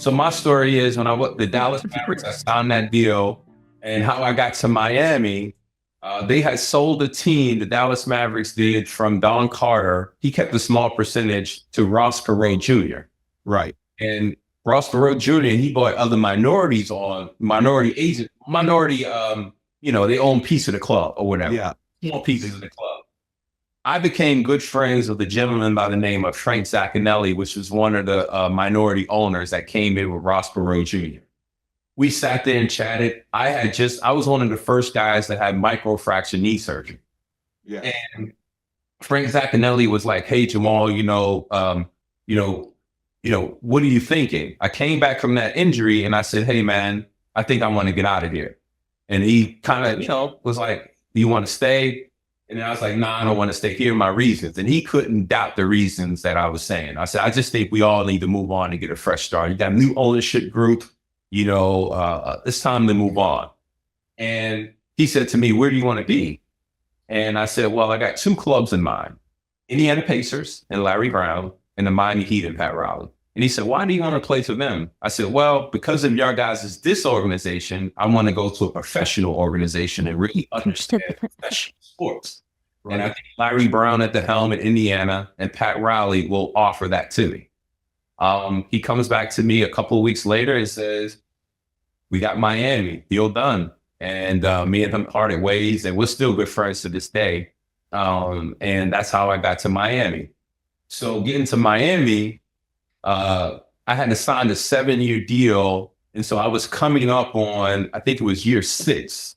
So my story is when I went the Dallas Mavericks, I signed that deal, and how I got to Miami. They had sold the team, the Dallas Mavericks did, from Don Carter. He kept a small percentage to Ross Perot Jr. Right. And Ross Perot Jr., he bought other minorities on minority agent, they own piece of the club or whatever. Yeah. Small pieces of the club. I became good friends with a gentleman by the name of Frank Zaccanelli, which was one of the minority owners that came in with Ross Perot Jr. We sat there and chatted. I was one of the first guys that had microfracture knee surgery. Yeah. And Frank Zaccanelli was like, "Hey, Jamal, what are you thinking?" I came back from that injury and I said, "Hey, man, I think I want to get out of here." And he kind of, was like, "Do you want to stay?" And I was like, "Nah, I don't want to stay. Here are my reasons." And he couldn't doubt the reasons that I was saying. I said, "I just think we all need to move on and get a fresh start. You got a new ownership group. It's time to move on." And he said to me, "Where do you want to be?" And I said, "Well, I got two clubs in mind, Indiana Pacers and Larry Brown, and the Miami Heat and Pat Riley." And he said, "Why do you want to play for them?" I said, "Well, because of your guys' disorganization, I want to go to a professional organization and really understand professional sports." Right. And I think Larry Brown at the helm in Indiana and Pat Riley will offer that to me. He comes back to me a couple of weeks later and says, "We got Miami, deal done." And me and him parted ways, and we're still good friends to this day. And that's how I got to Miami. So getting to Miami, I had to sign a 7-year deal. And so I was coming up on, I think it was year 6.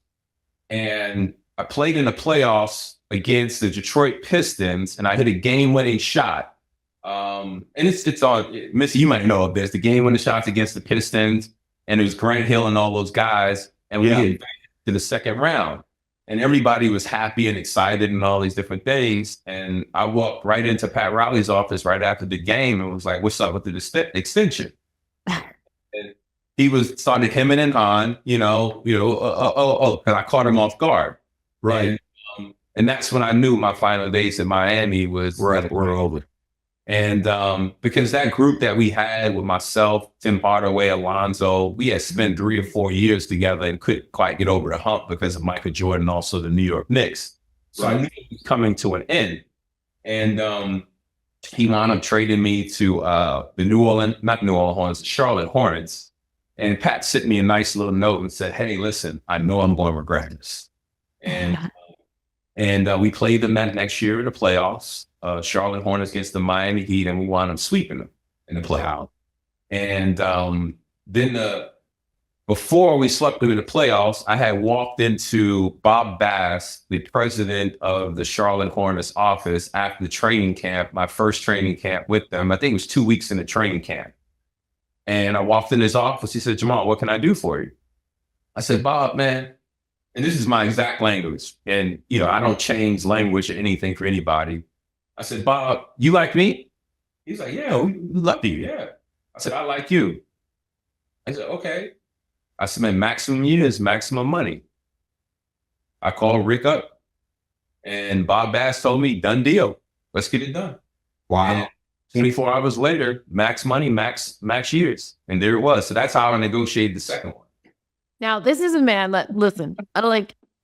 And I played in the playoffs against the Detroit Pistons, and I hit a game-winning shot. And it's on, Missy, you might know of this, the game-winning shots against the Pistons, and it was Grant Hill and all those guys. And we hit to the second round. And everybody was happy and excited and all these different things. And I walked right into Pat Riley's office right after the game and was like, "What's up with the extension?" And he started hemming and hawing, and I caught him off guard. Right. And that's when I knew my final days in Miami were over. And because that group that we had with myself, Tim Hardaway, Alonzo, we had spent 3 or 4 years together and couldn't quite get over the hump because of Michael Jordan, also the New York Knicks. So I knew it was coming to an end. And he wound up trading me to the Charlotte Hornets. And Pat sent me a nice little note and said, "Hey, listen, I know I'm going to regret this." And we played them that next year in the playoffs. Charlotte Hornets against the Miami Heat, and we wound up sweeping them in the playoff. And then before we swept them in the playoffs, I had walked into Bob Bass, the president of the Charlotte Hornets office, after the training camp, my first training camp with them. I think it was 2 weeks in the training camp. And I walked in his office. He said, "Jamal, what can I do for you?" I said, "Bob, man," and this is my exact language. And, I don't change language or anything for anybody. I said, "Bob, you like me?" He's like, "Yeah, we love you." Yeah. I said, "I like you." I said, "Okay." I said, "Man, maximum years, maximum money." I called Rick up, and Bob Bass told me, "Done deal. Let's get it done." Wow. And 24 hours later, max money, max years. And there it was. So that's how I negotiated the second one. Now, this is a man that, listen,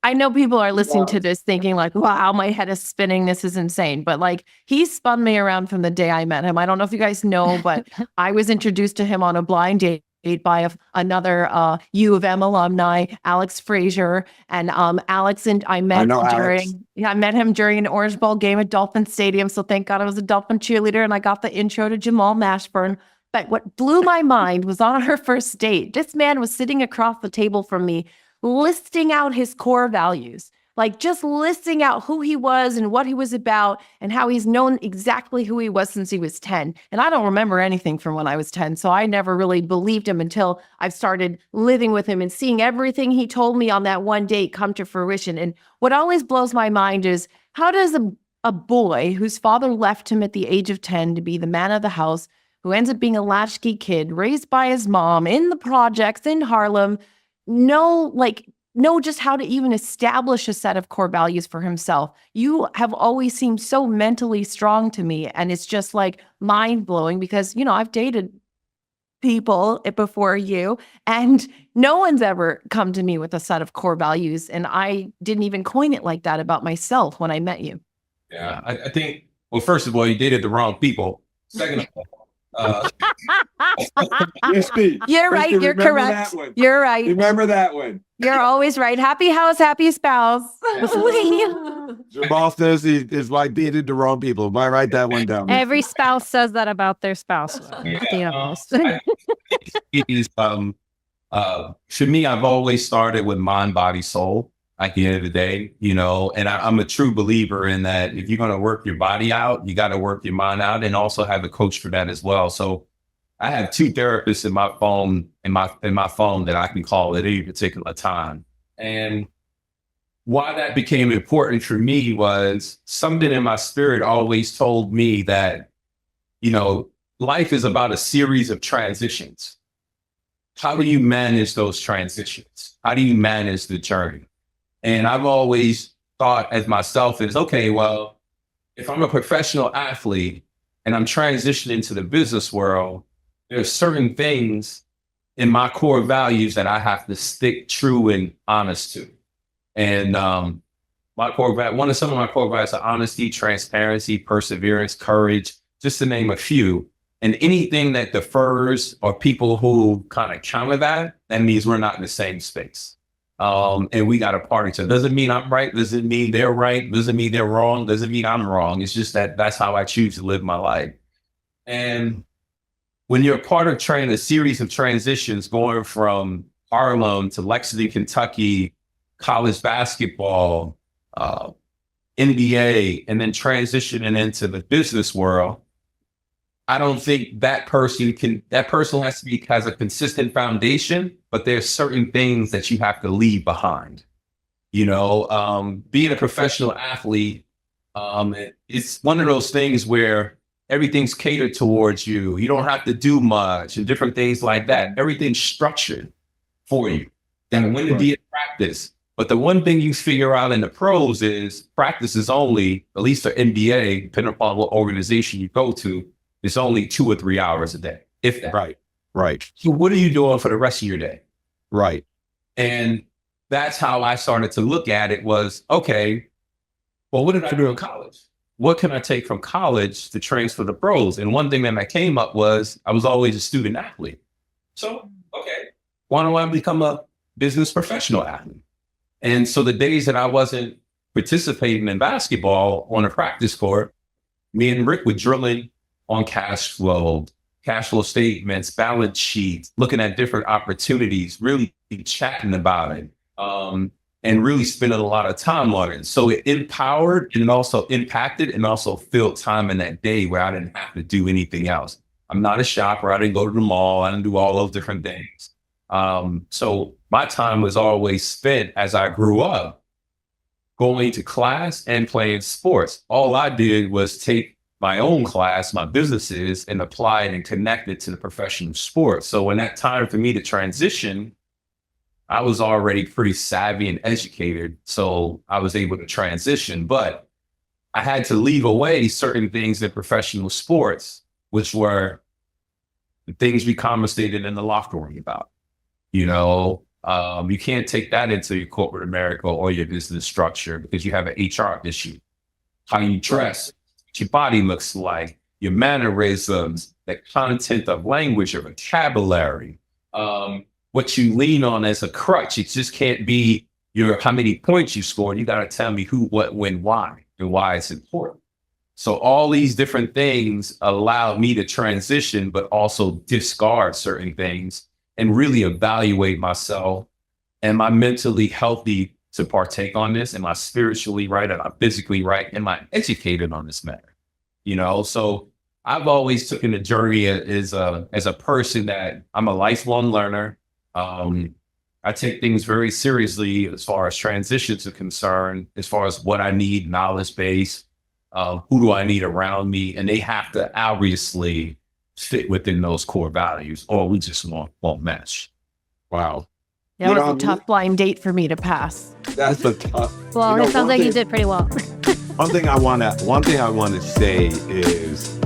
I know people are listening to this thinking like, "Wow, my head is spinning. This is insane." But he spun me around from the day I met him. I don't know if you guys know, but I was introduced to him on a blind date by another U of M alumni, Alex Frazier. And Alex and I met him during an Orange Bowl game at Dolphin Stadium. So thank God I was a Dolphin cheerleader and I got the intro to Jamal Mashburn. But what blew my mind was on our first date, this man was sitting across the table from me, listing out his core values, just listing out who he was and what he was about and how he's known exactly who he was since he was 10. And I don't remember anything from when I was 10. So I never really believed him until I've started living with him and seeing everything he told me on that one date come to fruition. And what always blows my mind is, how does a boy whose father left him at the age of 10 to be the man of the house, who ends up being a latchkey kid raised by his mom in the projects in Harlem, know just how to even establish a set of core values for himself? You have always seemed so mentally strong to me. And it's just mind blowing because, I've dated people before you, and no one's ever come to me with a set of core values. And I didn't even coin it like that about myself when I met you. Yeah, I think, well, first of all, you dated the wrong people. Second of all, Yes, Pete. You're right. Kristen, You're remember correct. that one. You're right. Remember that one. You're always right. Happy house, happy spouse. Jamal says his wife dated the wrong people. Might write that one down. Every spouse says that about their spouse. Let's be honest. it is, for me, I've always started with mind, body, soul at the end of the day, and I'm a true believer in that if you're going to work your body out, you got to work your mind out and also have a coach for that as well. So I have 2 therapists in my phone, that I can call at any particular time. And why that became important for me was something in my spirit always told me that, life is about a series of transitions. How do you manage those transitions? How do you manage the journey? And I've always thought as myself is, okay, well, if I'm a professional athlete and I'm transitioning to the business world, there's certain things in my core values that I have to stick true and honest to. And some of my core values are honesty, transparency, perseverance, courage, just to name a few. And anything that defers or people who kind of counter that means we're not in the same space. And we got to party. So it doesn't mean I'm right. Doesn't mean they're right. Doesn't mean they're wrong. Doesn't mean I'm wrong. It's just that's how I choose to live my life. And when you're part of a series of transitions going from Harlem to Lexington, Kentucky, college basketball, NBA, and then transitioning into the business world, I don't think that person has a consistent foundation, but there's certain things that you have to leave behind. Being a professional athlete, it's one of those things where everything's catered towards you. You don't have to do much and different things like that. Everything's structured for you. Then when to be in practice. But the one thing you figure out in the pros is practice is only, at least for NBA, depending upon what organization you go to, it's only 2 or 3 hours a day, if that. Right. So what are you doing for the rest of your day? Right. And that's how I started to look at it was, okay, well, what did I do in college? What can I take from college to transfer to pros? And one thing that I came up was I was always a student athlete. So, okay, why don't I become a business professional athlete? And so the days that I wasn't participating in basketball on a practice court, me and Rick were drilling on cash flow statements, balance sheets, looking at different opportunities, really chatting about it, and really spending a lot of time on it. So it empowered and it also impacted and also filled time in that day where I didn't have to do anything else. I'm not a shopper. I didn't go to the mall. I didn't do all those different things. So my time was always spent as I grew up going to class and playing sports. All I did was take my own class, my businesses, and apply it and connect it to the professional sports. So when that time for me to transition, I was already pretty savvy and educated. So I was able to transition, but I had to leave away certain things in professional sports, which were the things we conversated in the locker room about. You can't take that into your corporate America or your business structure because you have an HR issue. How you dress, what your body looks like, your mannerisms, the content of language, your vocabulary, what you lean on as a crutch. It just can't be how many points you scored. You got to tell me who, what, when, why, and why it's important. So all these different things allowed me to transition, but also discard certain things and really evaluate myself. Am I mentally healthy to partake on this? Am I spiritually right? Am I physically right? Am I educated on this matter? So I've always taken the journey as a person that I'm a lifelong learner. I take things very seriously as far as transitions are concerned, as far as what I need, knowledge base, who do I need around me? And they have to obviously fit within those core values or we just won't mesh. Wow. That was a tough blind date for me to pass. That's a tough. Well, it sounds like you did pretty well. One thing I want to say is